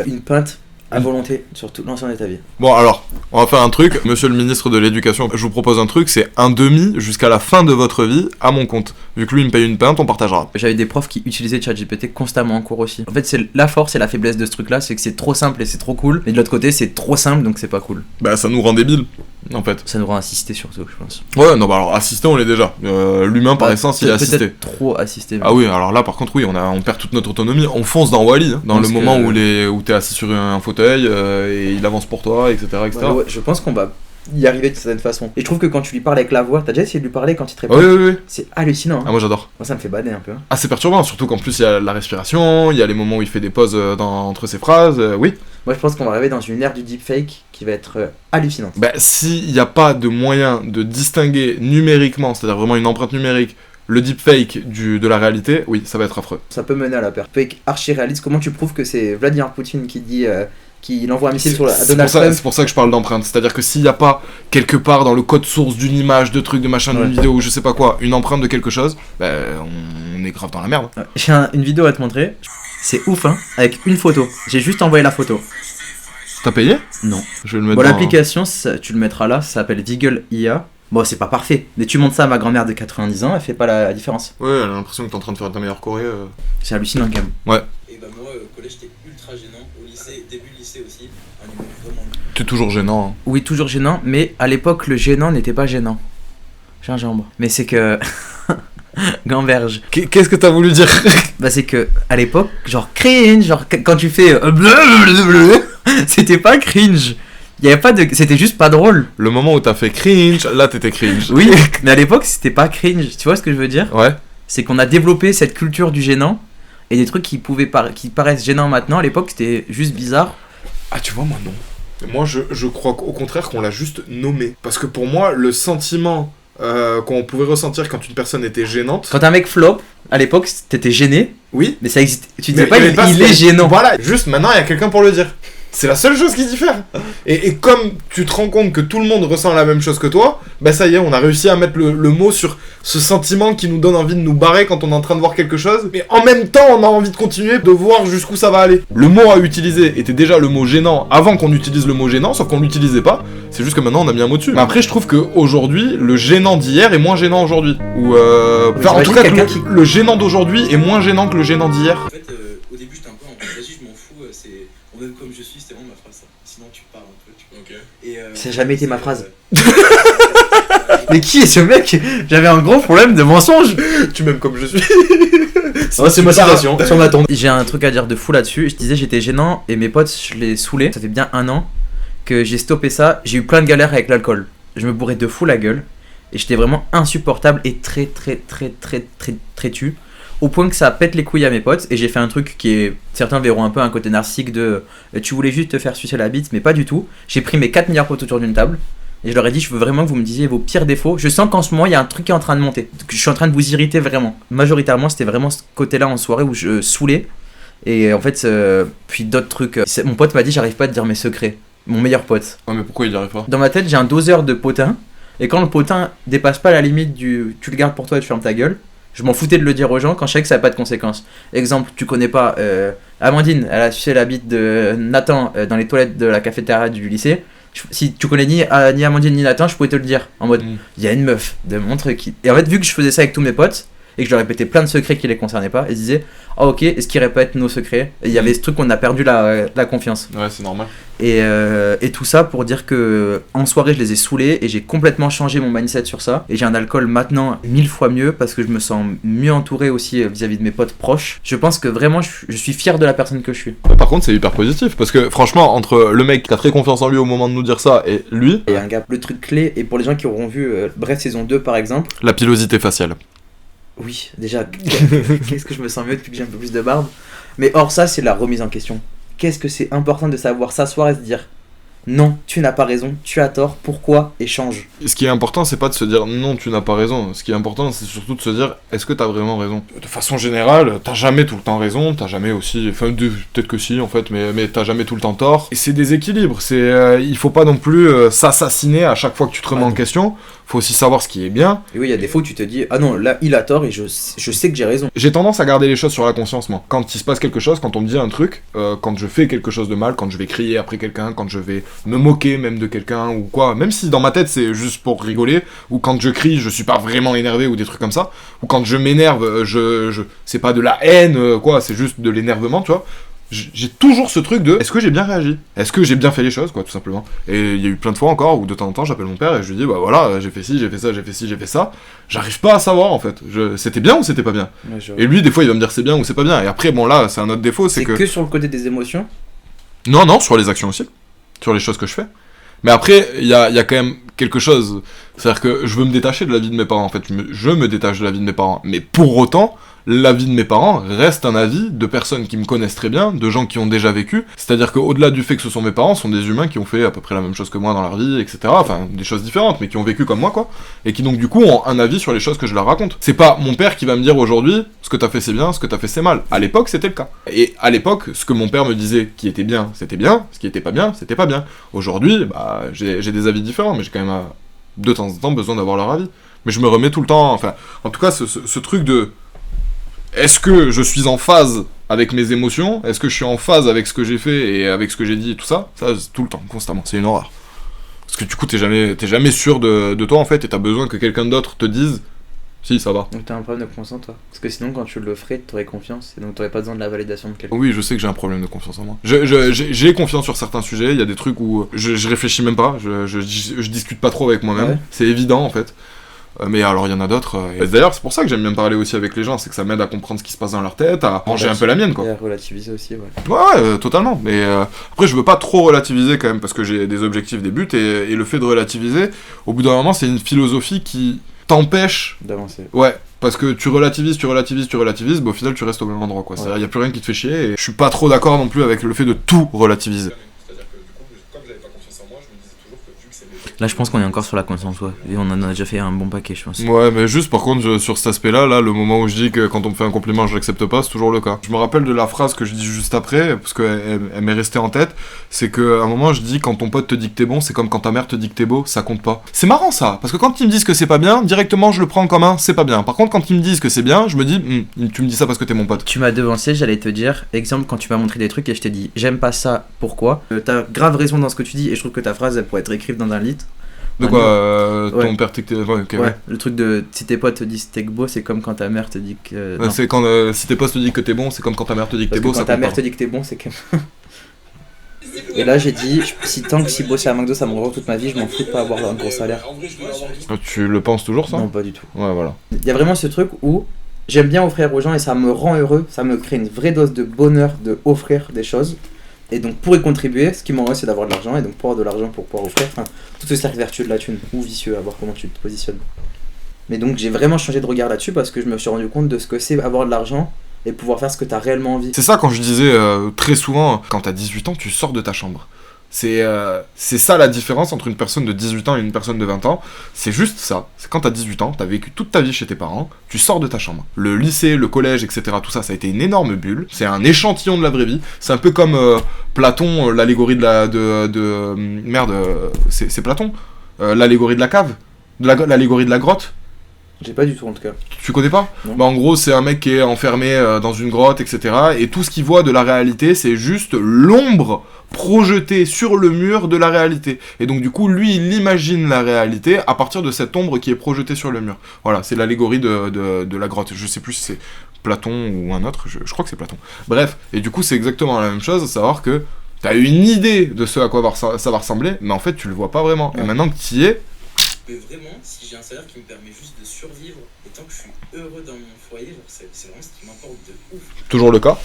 une pinte à volonté sur tout l'ensemble de ta vie. Bon alors, on va faire un truc, monsieur le ministre de l'Éducation, je vous propose un truc, c'est un demi jusqu'à la fin de votre vie à mon compte. Vu que lui il me paye une pinte, on partagera. J'avais des profs qui utilisaient ChatGPT constamment en cours aussi. En fait, c'est la force et la faiblesse de ce truc-là, c'est que c'est trop simple et c'est trop cool. Mais de l'autre côté, c'est trop simple donc c'est pas cool. Bah ça nous rend débiles, en fait. Ça nous rend assistés surtout, je pense. Ouais, non bah alors assisté on l'est déjà. L'humain par Bah, essence il est assisté. Peut-être trop assisté. Ah oui, alors là par contre oui, on perd toute notre autonomie, on fonce dans Wall-E, hein, dans Parce le moment que- où t'es assis sur un fauteuil et il avance pour toi, etc. etc. Ouais, je pense qu'on va y arriver de certaine façon. Et je trouve que quand tu lui parles avec la voix, t'as déjà essayé de lui parler quand il te répond? Oui, oui, oui. C'est hallucinant. Ah, moi j'adore. Moi, ça me fait bader un peu. Ah, c'est perturbant, surtout qu'en plus il y a la respiration, il y a les moments où il fait des pauses entre ses phrases, oui. Moi, je pense qu'on va arriver dans une ère du deepfake qui va être hallucinante. Bah, s'il n'y a pas de moyen de distinguer numériquement, c'est-à-dire vraiment une empreinte numérique, le deepfake de la réalité, oui, ça va être affreux. Ça peut mener à la perte. Fake archi-réaliste, comment tu prouves que c'est Vladimir Poutine qui dit qu'il envoie un missile à Donald Trump? C'est pour ça que je parle d'empreinte, c'est-à-dire que s'il n'y a pas quelque part dans le code source d'une image, de truc, de machin, d'une vidéo, ou je sais pas quoi, une empreinte de quelque chose, bah, on est grave dans la merde. J'ai une vidéo à te montrer, c'est ouf hein, avec une photo. J'ai juste envoyé la photo. T'as payé? Non. Je vais le mettre Bon, dans... l'application, tu le mettras là, ça s'appelle Deagle IA. Bon, c'est pas parfait, mais tu montres ça à ma grand-mère de 90 ans, elle fait pas la différence. Ouais, elle a l'impression que t'es en train de faire ta meilleure Corée. C'est hallucinant quand même. Ouais. Et bah moi au collège j'étais ultra gênant, au lycée, début lycée aussi, un niveau vraiment T'es toujours gênant. Hein. Oui, toujours gênant, mais à l'époque, le gênant n'était pas gênant. Gingembre. Mais c'est que... Gamberge. Qu'est-ce que t'as voulu dire? Bah c'est que, à l'époque, genre cringe, genre quand tu fais... c'était pas cringe. Il y avait pas de... C'était juste pas drôle. Le moment où t'as fait cringe, là t'étais cringe. Oui, mais à l'époque, c'était pas cringe. Tu vois ce que je veux dire? Ouais. C'est qu'on a développé cette culture du gênant, et des trucs qui paraissent gênants maintenant, à l'époque, c'était juste bizarre. Ah, tu vois, moi non. Moi, je crois qu'au contraire qu'on l'a juste nommé. Parce que pour moi, le sentiment qu'on pouvait ressentir quand une personne était gênante... Quand un mec flop, à l'époque, t'étais gêné, Oui. mais ça existe. Tu disais Mais pas, il est gênant. Voilà, juste maintenant, il y a quelqu'un pour le dire. C'est la seule chose qui diffère. Et comme tu te rends compte que tout le monde ressent la même chose que toi, bah ça y est, on a réussi à mettre le mot sur ce sentiment qui nous donne envie de nous barrer quand on est en train de voir quelque chose. Mais en même temps, on a envie de continuer, de voir jusqu'où ça va aller. Le mot à utiliser était déjà le mot gênant avant qu'on utilise le mot gênant, sauf qu'on l'utilisait pas. C'est juste que maintenant, on a mis un mot dessus. Mais après, je trouve qu'aujourd'hui, le gênant d'hier est moins gênant aujourd'hui. Ou enfin, en tout cas, le gênant d'aujourd'hui est moins gênant que le gênant d'hier. En fait, au début j'étais un peu en vas-y, je m'en fous, c'est même comme je suis, c'était vraiment ma phrase ça. Sinon tu pars un peu, tu vois. Ok. Et, Ça a jamais été ma phrase. euh, Mais qui est ce mec? J'avais un gros problème de mensonge. Tu m'aimes comme je suis. C'est ma citation. Sur ma tombe. J'ai un truc à dire de fou là-dessus. Je disais j'étais gênant et mes potes, je les saoulais. Ça fait bien 1 an que j'ai stoppé ça. J'ai eu plein de galères avec l'alcool. Je me bourrais de fou la gueule. Et j'étais vraiment insupportable et très tu. Au point que ça pète les couilles à mes potes. Et j'ai fait un truc qui est... Certains verront un peu un côté narcissique de... Tu voulais juste te faire sucer la bite, mais pas du tout. J'ai pris mes 4 meilleurs potes autour d'une table. Et je leur ai dit, je veux vraiment que vous me disiez vos pires défauts. Je sens qu'en ce moment, il y a un truc qui est en train de monter. Que je suis en train de vous irriter vraiment. Majoritairement, c'était vraiment ce côté-là en soirée où je saoulais. Et en fait, puis d'autres trucs. Mon pote m'a dit, j'arrive pas à te dire mes secrets. Mon meilleur pote. Ouais, mais pourquoi il y arrive pas? Dans ma tête, j'ai un doseur de potin. Et quand le potin dépasse pas la limite du tu le gardes pour toi et tu fermes ta gueule, je m'en foutais de le dire aux gens quand je savais que ça n'a pas de conséquences. Exemple, tu connais pas Amandine, elle a sucé la bite de Nathan dans les toilettes de la cafétéria du lycée. Si tu connais ni Amandine ni Nathan, je pouvais te le dire. En mode, il y a une meuf de mon truc. Et en fait, vu que je faisais ça avec tous mes potes, et que je leur répétais plein de secrets qui les concernaient pas, ils disaient, ah ok, est-ce qu'ils répètent nos secrets? Et il y avait ce truc qu'on a perdu la confiance. Ouais, c'est normal. Et tout ça pour dire que en soirée je les ai saoulés et j'ai complètement changé mon mindset sur ça. Et j'ai un alcool maintenant 1000 fois mieux parce que je me sens mieux entouré aussi vis-à-vis de mes potes proches. Je pense que vraiment je suis fier de la personne que je suis. Par contre, c'est hyper positif parce que franchement, entre le mec qui a très confiance en lui au moment de nous dire ça et lui, Et un gars, le truc clé, et pour les gens qui auront vu Bref saison 2 par exemple. la pilosité faciale. Oui, déjà, qu'est-ce que je me sens mieux depuis que j'ai un peu plus de barbe. Mais hors ça, c'est la remise en question. Qu'est-ce que c'est important de savoir s'asseoir et se dire non, tu n'as pas raison, tu as tort, pourquoi, et change. Ce qui est important, c'est pas de se dire non, tu n'as pas raison. Ce qui est important, c'est surtout de se dire est-ce que t'as vraiment raison. De façon générale, t'as jamais tout le temps raison, t'as jamais aussi. Enfin, peut-être que si en fait, mais t'as jamais tout le temps tort. Et c'est des équilibres. Il faut pas non plus s'assassiner à chaque fois que tu te remets en question. Faut aussi savoir ce qui est bien. Et oui, il y a des fois où tu te dis ah non, là il a tort et je sais que j'ai raison. J'ai tendance à garder les choses sur la conscience, moi. Quand il se passe quelque chose, quand on me dit un truc, quand je fais quelque chose de mal, quand je vais crier après quelqu'un, quand je vais me moquer même de quelqu'un ou quoi, même si dans ma tête c'est juste pour rigoler, ou quand je crie, je suis pas vraiment énervé ou des trucs comme ça, ou quand je m'énerve, c'est pas de la haine, quoi, c'est juste de l'énervement, tu vois. J'ai toujours ce truc de est-ce que j'ai bien réagi? Est-ce que j'ai bien fait les choses, quoi, tout simplement. Et il y a eu plein de fois encore où de temps en temps j'appelle mon père et je lui dis bah voilà, j'ai fait ci, j'ai fait ça, j'ai fait ci, j'ai fait ça. J'arrive pas à savoir en fait. C'était bien ou c'était pas bien? Et lui des fois il va me dire c'est bien ou c'est pas bien. Et après bon là c'est un autre défaut, c'est que sur le côté des émotions? Non, sur les actions aussi. Sur les choses que je fais. Mais après, il y a quand même quelque chose. C'est-à-dire que je veux me détacher de la vie de mes parents, en fait. Je me détache de la vie de mes parents. Mais pour autant, la vie de mes parents reste un avis de personnes qui me connaissent très bien, de gens qui ont déjà vécu. C'est-à-dire qu'au-delà du fait que ce sont mes parents, ce sont des humains qui ont fait à peu près la même chose que moi dans leur vie, etc. Enfin, des choses différentes, mais qui ont vécu comme moi, quoi. Et qui donc, du coup, ont un avis sur les choses que je leur raconte. C'est pas mon père qui va me dire aujourd'hui, ce que t'as fait c'est bien, ce que t'as fait c'est mal. À l'époque, c'était le cas. Et à l'époque, ce que mon père me disait qui était bien, c'était bien. Ce qui était pas bien, c'était pas bien. Aujourd'hui, bah, j'ai des avis différents, mais j'ai quand même, de temps en temps, besoin d'avoir leur avis. Mais je me remets tout le temps, enfin, en tout cas, ce truc de... Est-ce que je suis en phase avec mes émotions? Est-ce que je suis en phase avec ce que j'ai fait et avec ce que j'ai dit et tout ça? Ça, c'est tout le temps, constamment, c'est une horreur. Parce que du coup, t'es jamais sûr de toi, en fait, et t'as besoin que quelqu'un d'autre te dise si, ça va. Donc t'as un problème de confiance en toi. Parce que sinon, quand tu le ferais, t'aurais confiance, et donc t'aurais pas besoin de la validation de quelqu'un. Oui, je sais que j'ai un problème de confiance en moi. J'ai confiance sur certains sujets, il y a des trucs où je réfléchis même pas, je discute pas trop avec moi-même, Ouais. c'est évident, en fait. Mais alors il y en a d'autres. Et d'ailleurs c'est pour ça que j'aime bien parler aussi avec les gens, c'est que ça m'aide à comprendre ce qui se passe dans leur tête, à ranger un peu la mienne quoi. Et à relativiser aussi, ouais. Ouais, totalement. Mais après je veux pas trop relativiser quand même parce que j'ai des objectifs, des buts et le fait de relativiser, au bout d'un moment c'est une philosophie qui t'empêche D'avancer. Ouais, parce que tu relativises, bah au final tu restes au même endroit quoi. Ouais. C'est-à-dire y a plus rien qui te fait chier et je suis pas trop d'accord non plus avec le fait de tout relativiser. C'est-à-dire que du coup, comme j'avais pas confiance en moi, je me disais toujours que vu que c'est mes potes. Là, je pense qu'on est encore sur la confiance en soi. Et on en a déjà fait un bon paquet, je pense. Ouais, mais juste par contre, sur cet aspect-là, là, le moment où je dis que quand on me fait un compliment, je l'accepte pas, c'est toujours le cas. Je me rappelle de la phrase que je dis juste après, parce qu'elle m'est restée en tête, c'est qu'à un moment, je dis quand ton pote te dit que t'es bon, c'est comme quand ta mère te dit que t'es beau, ça compte pas. C'est marrant ça, parce que quand ils me disent que c'est pas bien, directement je le prends comme un c'est pas bien. Par contre, quand ils me disent que c'est bien, je me dis, tu me dis ça parce que t'es mon pote. Tu m'as devancé, j'allais te dire, exemple, quand tu m'as montré des trucs et je t'ai dit, j'aime pas ça, pourquoi t'as grave raison dans ce que tu dis et je trouve que ta phrase, elle pourrait être écrite dans un livre. De quoi ton père t'es... Ouais, ok, ouais. Le truc de si tes potes te disent t'es beau, c'est comme quand ta mère te dit que. Non. C'est quand si tes potes te disent que t'es bon, c'est comme quand ta mère te dit que t'es Parce beau, que ça quand ta compte mère pas. te dit que t'es bon, c'est que. Et là, j'ai dit, si tant que si bosser à McDo, ça me rend toute ma vie, je m'en fous de pas avoir un gros salaire. En vrai, je veux avoir tout. Ah, tu le penses toujours ça? Non, pas du tout. Ouais, voilà. Il y a vraiment ce truc où j'aime bien offrir aux gens et ça me rend heureux, ça me crée une vraie dose de bonheur de offrir des choses. Et donc pour y contribuer, ce qui m'enrôle c'est d'avoir de l'argent et donc pour avoir de l'argent pour pouvoir offrir, enfin tout ce cercle vertueux de la thune, ou vicieux à voir comment tu te positionnes. Mais donc j'ai vraiment changé de regard là-dessus parce que je me suis rendu compte de ce que c'est avoir de l'argent et pouvoir faire ce que t'as réellement envie. C'est ça quand je disais très souvent, quand t'as 18 ans, tu sors de ta chambre. C'est ça la différence entre une personne de 18 ans et une personne de 20 ans. C'est juste ça. C'est quand t'as 18 ans, t'as vécu toute ta vie chez tes parents, tu sors de ta chambre. Le lycée, le collège, etc., tout ça, ça a été une énorme bulle. C'est un échantillon de la vraie vie. C'est un peu comme Platon, l'allégorie de la... merde, c'est Platon. L'allégorie de la cave. L'allégorie de la grotte. J'ai pas du tout en tout cas. Tu connais pas? Non. Bah en gros c'est un mec qui est enfermé dans une grotte, etc. Et tout ce qu'il voit de la réalité c'est juste l'ombre projetée sur le mur de la réalité. Et donc du coup lui il imagine la réalité à partir de cette ombre qui est projetée sur le mur. Voilà, c'est l'allégorie de la grotte. Je sais plus si c'est Platon ou un autre, je crois que c'est Platon. Bref, et du coup c'est exactement la même chose, à savoir que t'as une idée de ce à quoi ça va ressembler, mais en fait tu le vois pas vraiment. Ouais. Et maintenant que tu y es, Mais vraiment, si j'ai un salaire qui me permet juste de survivre, et tant que je suis heureux dans mon foyer, genre, c'est vraiment ce qui m'importe de ouf. toujours le cas.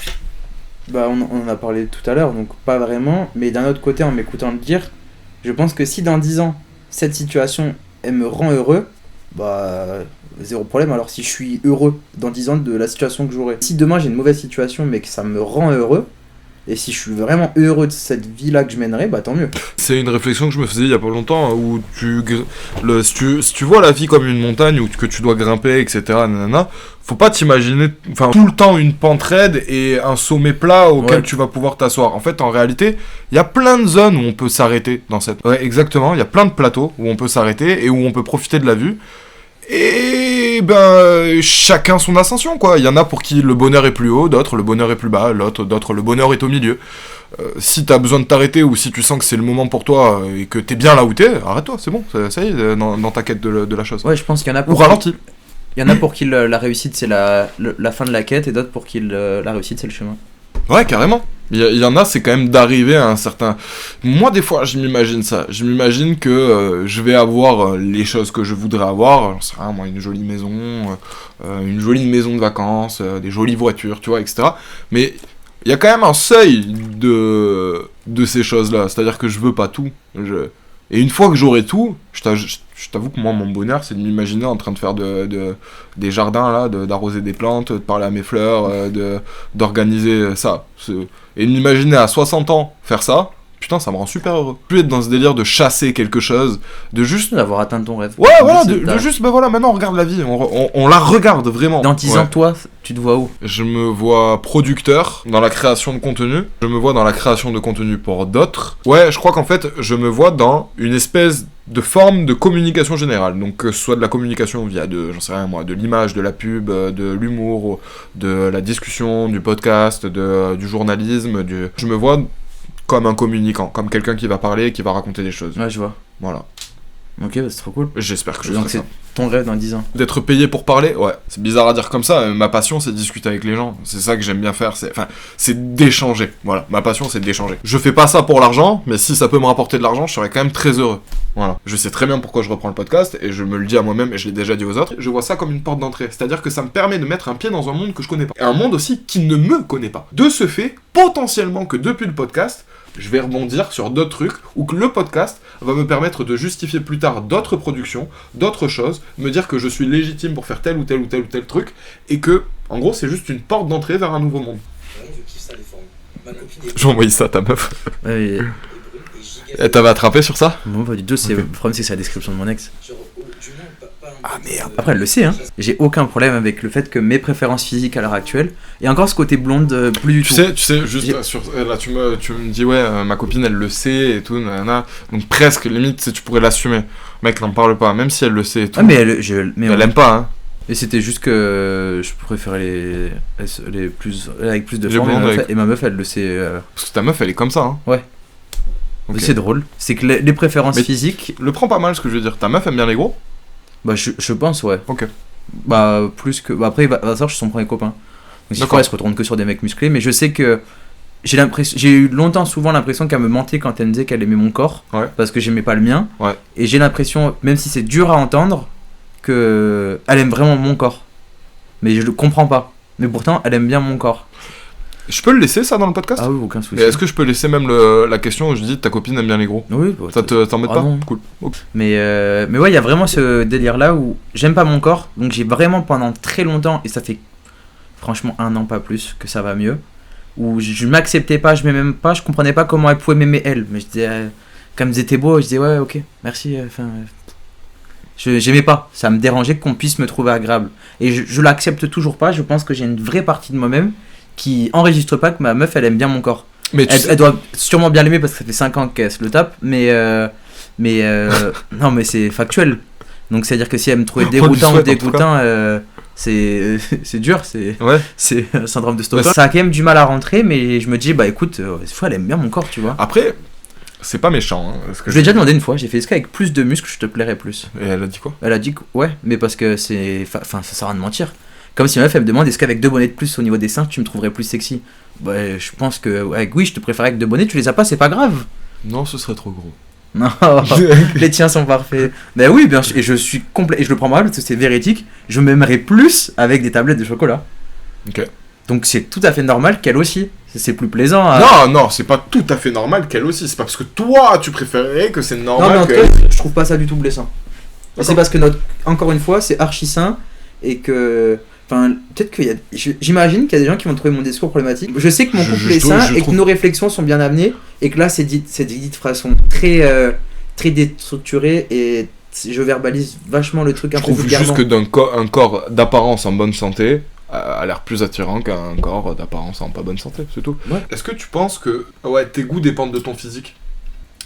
Bah on en a parlé tout à l'heure, donc pas vraiment, mais d'un autre côté en m'écoutant le dire, je pense que si dans 10 ans, cette situation, elle me rend heureux, bah zéro problème, alors si je suis heureux dans 10 ans de la situation que j'aurai. Si demain j'ai une mauvaise situation mais que ça me rend heureux, et si je suis vraiment heureux de cette vie-là que je mènerai, bah tant mieux. C'est une réflexion que je me faisais il y a pas longtemps, où si tu vois la vie comme une montagne, où que tu dois grimper, etc., nanana, faut pas t'imaginer tout le temps une pente raide et un sommet plat auquel Ouais. tu vas pouvoir t'asseoir. En fait, en réalité, il y a plein de zones où on peut s'arrêter dans cette... Ouais, exactement, il y a plein de plateaux où on peut s'arrêter et où on peut profiter de la vue. Et ben, chacun son ascension, quoi. Il y en a pour qui le bonheur est plus haut, d'autres le bonheur est plus bas, d'autres le bonheur est au milieu. Si t'as besoin de t'arrêter ou si tu sens que c'est le moment pour toi et que t'es bien là où t'es, arrête-toi, c'est bon, ça y est, dans ta quête de la chose. Ouais, je pense qu'il y en a Ou ralentis. Il y en a pour qui la réussite c'est la fin de la quête et d'autres pour qui la réussite c'est le chemin. Ouais, carrément. Il y en a, c'est quand même d'arriver à un certain... Moi, des fois, je m'imagine ça. Je m'imagine que je vais avoir les choses que je voudrais avoir. J'en sais rien, moi, une jolie maison de vacances, des jolies voitures, tu vois, etc. Mais il y a quand même un seuil de ces choses-là. C'est-à-dire que je veux pas tout. Et une fois que j'aurai tout, je t'avoue que moi, mon bonheur, c'est de m'imaginer en train de faire des jardins, là, d'arroser des plantes, de parler à mes fleurs, d'organiser ça. Et de m'imaginer à 60 ans faire ça, putain, ça me rend super heureux. Plus être dans ce délire de chasser quelque chose, de juste... D'avoir atteint ton rêve. Ouais, voilà, de juste, voilà, maintenant on regarde la vie, on la regarde vraiment. Dans 10 ans, toi, tu te vois où? Je me vois producteur dans la création de contenu. Je me vois dans la création de contenu pour d'autres. Ouais, je crois qu'en fait, je me vois dans une espèce de forme de communication générale. Donc, que ce soit de la communication via j'en sais rien moi, de l'image, de la pub, de l'humour, de la discussion, du podcast, du journalisme, je me vois comme un communicant, comme quelqu'un qui va parler et qui va raconter des choses. Ouais, je vois. Voilà. Ok, bah, c'est trop cool. J'espère que je Donc ferai c'est ça. ton rêve dans 10 ans. D'être payé pour parler, ouais. C'est bizarre à dire comme ça, ma passion c'est de discuter avec les gens. C'est ça que j'aime bien faire, c'est d'échanger. Voilà, ma passion c'est d'échanger. Je fais pas ça pour l'argent, mais si ça peut me rapporter de l'argent, je serais quand même très heureux. Voilà. Je sais très bien pourquoi je reprends le podcast, et je me le dis à moi-même, et je l'ai déjà dit aux autres. Je vois ça comme une porte d'entrée. C'est-à-dire que ça me permet de mettre un pied dans un monde que je connais pas. Et un monde aussi qui ne me connaît pas. De ce fait, potentiellement que depuis le podcast, je vais rebondir sur d'autres trucs, ou que le podcast va me permettre de justifier plus tard d'autres productions, d'autres choses, me dire que je suis légitime pour faire tel ou tel ou tel ou tel truc, et que, en gros, c'est juste une porte d'entrée vers un nouveau monde. Vraiment, je kiffe ça, les formes. Ma copine est J'ai envoyé ça à ta meuf. Ouais, brune et giga. Elle t'avait attrapé sur ça? bon, pas du tout, Ok. le problème c'est que c'est la description de mon ex. Genre, du moins, pas un Ah, peu, merde. Après, elle le sait, hein. J'ai aucun problème avec le fait que mes préférences physiques à l'heure actuelle, et encore ce côté blonde, plus du Tu tout. sais, juste là, tu me dis, ouais, ma copine, elle le sait et tout, nanana. Donc presque, limite, tu pourrais l'assumer. Mec, n'en parle pas, même si elle le sait et tout. Ah, mais elle aime pas, hein. Et c'était juste que je préférais les plus avec plus de Les forme, blondes avec- et ma meuf elle le sait. Parce que ta meuf, elle est comme ça, hein. Ouais. Ok. C'est drôle. C'est que les préférences Mais- physiques, Le prends pas mal, ce que je veux dire. Ta meuf aime bien les gros? bah je pense, ouais. Ok. Bah plus que. Bah après, ça, je suis son premier copain. Donc si D'accord. fois, elle se retourne que sur des mecs musclés, mais je sais que j'ai eu longtemps, souvent l'impression qu'elle me mentait quand elle me disait qu'elle aimait mon corps, Ouais. parce que j'aimais pas le mien. Ouais. Et j'ai l'impression, même si c'est dur à entendre, que elle aime vraiment mon corps. Mais je le comprends pas. Mais pourtant, elle aime bien mon corps. Je peux le laisser, ça, dans le podcast? Ah oui, aucun souci. Et est-ce que je peux laisser même la question où je dis ta copine aime bien les gros? Oui, bah, Ça t'embête Ah pas? non. Cool. Ok. Mais ouais, il y a vraiment ce délire là où j'aime pas mon corps, donc j'ai vraiment pendant très longtemps, et ça fait franchement 1 an pas plus que ça va mieux, où je m'acceptais pas, je m'aimais même pas, je comprenais pas comment elle pouvait m'aimer elle, mais je disais, quand elle me disait t'es beau, je disais ouais ok, merci, j'aimais pas, ça me dérangeait qu'on puisse me trouver agréable, et je l'accepte toujours pas, je pense que j'ai une vraie partie de moi-même qui enregistre pas que ma meuf elle aime bien mon corps. Mais tu Elle doit sûrement bien l'aimer parce que ça fait 5 ans qu'elle se le tape, mais non, mais c'est factuel. Donc c'est à dire que si elle me trouvait dégoûtant ou dégoûtant, c'est dur, Ouais. c'est un syndrome de Stockholm. Ouais, Ça a quand même du mal à rentrer, mais je me dis bah écoute, cette fois elle aime bien mon corps, tu vois. Après, c'est pas méchant. Hein, parce que Je lui ai déjà demandé une fois, j'ai fait est-ce qu'avec plus de muscles je te plairais plus. Et elle a dit quoi? Elle a dit que ouais, mais parce que c'est, enfin ça sert à rien de mentir. Comme si ma meuf elle me demande est-ce qu'avec 2 bonnets de plus au niveau des seins tu me trouverais plus sexy. Bah je pense que oui, je te préférerais avec 2 bonnets, tu les as pas, c'est pas grave. Non, ce serait trop gros. Non, les tiens sont parfaits. Ben oui, bien sûr, et je suis complet, et je le prends mal parce que c'est véridique. Je m'aimerais plus avec des tablettes de chocolat. Ok. Donc c'est tout à fait normal qu'elle aussi. C'est plus plaisant. Non, c'est pas tout à fait normal qu'elle aussi. C'est pas parce que toi tu préférerais que c'est non, normal mais en que. tout cas, je trouve pas ça du tout blessant. D'accord. C'est parce que encore une fois, c'est archi sain et que. Enfin, peut-être qu'il y a. J'imagine qu'il y a des gens qui vont trouver mon discours problématique. Je sais que mon couple est sain et que nos réflexions sont bien amenées et que là, c'est dit de façon très déstructurée et je verbalise vachement le truc un Je peu trouve vulgairement. juste que un corps d'apparence en bonne santé a l'air plus attirant qu'un corps d'apparence en pas bonne santé, c'est tout. Ouais. Est-ce que tu penses que tes goûts dépendent de ton physique?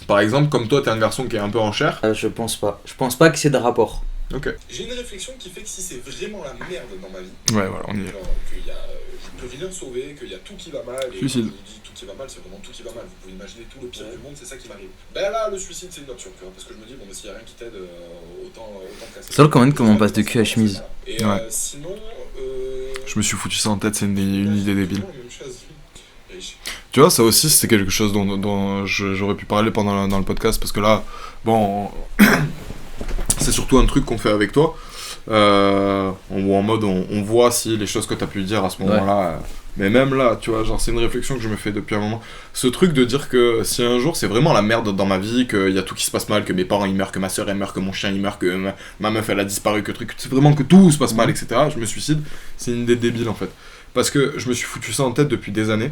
Par exemple, comme toi, t'es un garçon qui est un peu en chair. Je pense pas. Je pense pas que c'est de rapport. Ok. J'ai une réflexion qui fait que si c'est vraiment la merde dans ma vie, Ouais, voilà, on y est. genre qu'il y a, je ne peux rien sauver, qu'il y a tout qui va mal, et Suicide. quand je dis tout qui va mal, c'est vraiment tout qui va mal. Vous pouvez imaginer tout le pire du monde, c'est ça qui m'arrive. Ben là, le suicide, c'est une option, tu vois, parce que je me dis, bon, mais s'il y a rien qui t'aide, autant casser. C'est drôle quand même comment on passe de cul à chemise. Et Ouais. sinon, Je me suis foutu ça en tête, c'est une idée débile. Même chose. Et Tu vois, ça aussi, c'était quelque chose dont j'aurais pu parler dans le podcast, parce que là, bon, c'est surtout un truc qu'on fait avec toi. ou en mode on voit si les choses que t'as pu dire à ce moment-là. Mais même là, tu vois, genre c'est une réflexion que je me fais depuis un moment. Ce truc de dire que si un jour c'est vraiment la merde dans ma vie, qu'il y a tout qui se passe mal, que mes parents ils meurent, que ma soeur elle meurt, que mon chien il meurt, que ma meuf elle a disparu, que truc, c'est vraiment que tout se passe mal, etc. Je me suicide, c'est une idée débile en fait. Parce que je me suis foutu ça en tête depuis des années.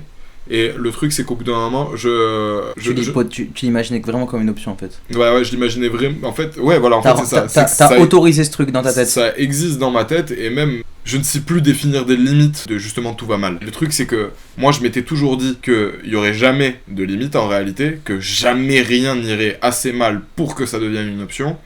Et le truc c'est qu'au bout d'un moment, Tu l'imaginais vraiment comme une option en fait. Ouais, je l'imaginais vraiment. En fait, ouais, voilà, en fait c'est ça. T'as autorisé ce truc dans ta tête. Ça existe dans ma tête et même je ne sais plus définir des limites de justement tout va mal. Le truc c'est que moi je m'étais toujours dit qu'il y aurait jamais de limite en réalité, que jamais rien n'irait assez mal pour que ça devienne une option.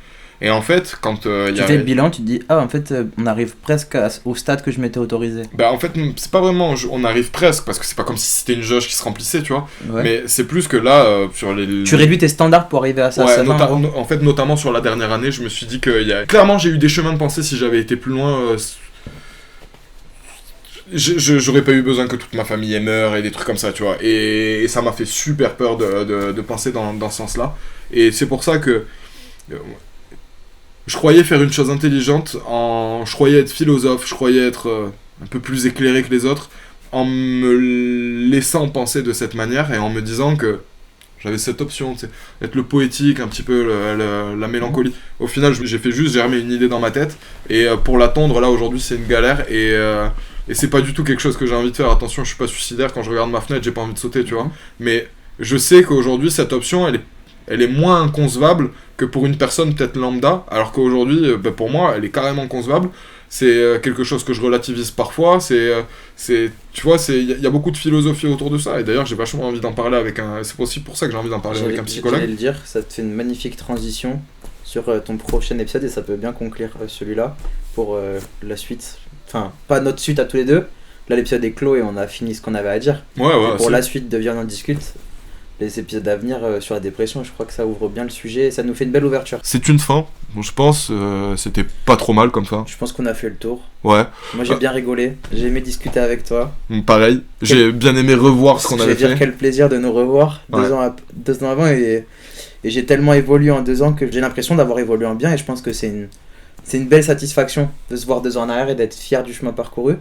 Et en fait, quand tu fais le bilan, tu te dis ah en fait on arrive presque au stade que je m'étais autorisé. Bah en fait c'est pas vraiment on arrive presque parce que c'est pas comme si c'était une jauge qui se remplissait, tu vois. Ouais. Mais c'est plus que là sur les. Tu réduis tes standards pour arriver à ça. Ouais, en fait notamment sur la dernière année, je me suis dit que clairement j'ai eu des chemins de pensée si j'avais été plus loin. J'aurais pas eu besoin que toute ma famille meure et des trucs comme ça, tu vois. Et ça m'a fait super peur de penser dans ce sens-là. Et c'est pour ça que je croyais faire une chose intelligente, je croyais être philosophe, je croyais être un peu plus éclairé que les autres, en me laissant penser de cette manière et en me disant que j'avais cette option, tu sais, être le poétique, un petit peu la mélancolie. Au final, j'ai fait juste germer une idée dans ma tête, et pour l'attendre, là, aujourd'hui, c'est une galère, et c'est pas du tout quelque chose que j'ai envie de faire. Attention, je suis pas suicidaire, quand je regarde ma fenêtre, j'ai pas envie de sauter, tu vois. Mais je sais qu'aujourd'hui, cette option, elle est moins inconcevable que pour une personne peut-être lambda, alors qu'aujourd'hui, pour moi, elle est carrément concevable. C'est quelque chose que je relativise parfois, tu vois, il y a beaucoup de philosophie autour de ça, et d'ailleurs j'ai vachement envie d'en parler c'est aussi pour ça que j'ai envie d'en parler avec un psychologue. J'allais le dire, ça te fait une magnifique transition sur ton prochain épisode, et ça peut bien conclure celui-là pour la suite, enfin, pas notre suite à tous les deux, là l'épisode est clos et on a fini ce qu'on avait à dire, ouais, pour la suite de Viens on en discute, les épisodes à venir sur la dépression, je crois que ça ouvre bien le sujet et ça nous fait une belle ouverture. C'est une fin, bon, je pense, c'était pas trop mal comme ça. Je pense qu'on a fait le tour. Ouais. Moi j'ai bien rigolé, j'ai aimé discuter avec toi. Pareil, j'ai bien aimé revoir ce qu'on avait fait. Je vais dire quel plaisir de nous revoir 2 ans avant, et j'ai tellement évolué en 2 ans que j'ai l'impression d'avoir évolué en bien, et je pense que c'est une belle satisfaction de se voir 2 ans en arrière et d'être fier du chemin parcouru.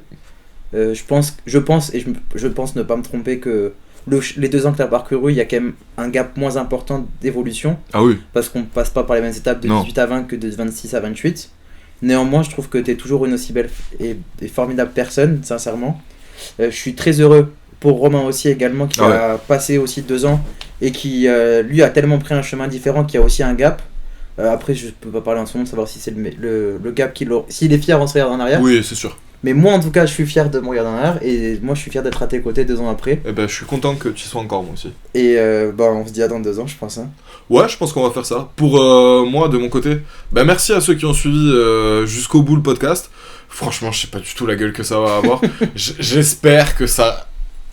Je pense ne pas me tromper que les 2 ans que tu as parcouru, il y a quand même un gap moins important d'évolution. Ah oui. Parce qu'on passe pas par les mêmes étapes de 18 à 20 que de 26 à 28. Néanmoins, je trouve que tu es toujours une aussi belle et formidable personne, sincèrement. Je suis très heureux pour Romain aussi également, qui a passé aussi 2 ans et qui, lui, a tellement pris un chemin différent qu'il y a aussi un gap. Après, je peux pas parler en ce moment de savoir si c'est le gap s'il est fier en se regardant en arrière. Oui, c'est sûr. Mais moi, en tout cas, je suis fier de me regarder en arrière, et moi, je suis fier d'être à tes côtés 2 ans après. Eh ben, je suis content que tu sois encore, moi aussi. Et on se dit à dans 2 ans, je pense. Hein. Ouais, je pense qu'on va faire ça. Pour moi, de mon côté, merci à ceux qui ont suivi jusqu'au bout le podcast. Franchement, je sais pas du tout la gueule que ça va avoir. J'espère que ça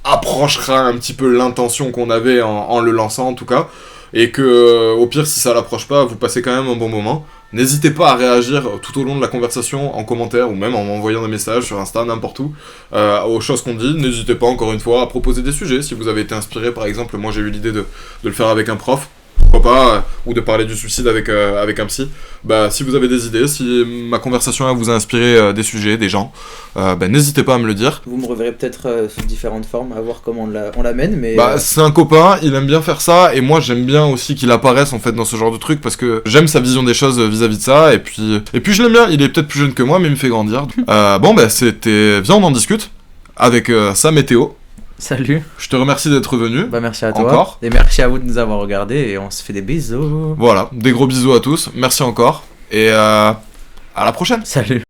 approchera un petit peu l'intention qu'on avait en le lançant, en tout cas. Et que, au pire, si ça l'approche pas, vous passez quand même un bon moment. N'hésitez pas à réagir tout au long de la conversation en commentaire ou même en m'envoyant des messages sur Insta, n'importe où, aux choses qu'on dit. N'hésitez pas, encore une fois, à proposer des sujets. Si vous avez été inspiré, par exemple, moi j'ai eu l'idée de le faire avec un prof, pourquoi pas, ou de parler du suicide avec un psy. Si vous avez des idées, si ma conversation vous a inspiré des sujets, des gens, n'hésitez pas à me le dire. Vous me reverrez peut-être sous différentes formes, à voir comment on l'amène, mais... C'est un copain, il aime bien faire ça, et moi j'aime bien aussi qu'il apparaisse en fait dans ce genre de truc, parce que j'aime sa vision des choses vis-à-vis de ça, et puis je l'aime bien, il est peut-être plus jeune que moi, mais il me fait grandir. C'était Viens on en discute, avec Sam et Théo. Salut. Je te remercie d'être venu. Merci à toi. Encore. Et merci à vous de nous avoir regardés, et on se fait des bisous. Voilà, des gros bisous à tous. Merci encore. Et à la prochaine. Salut.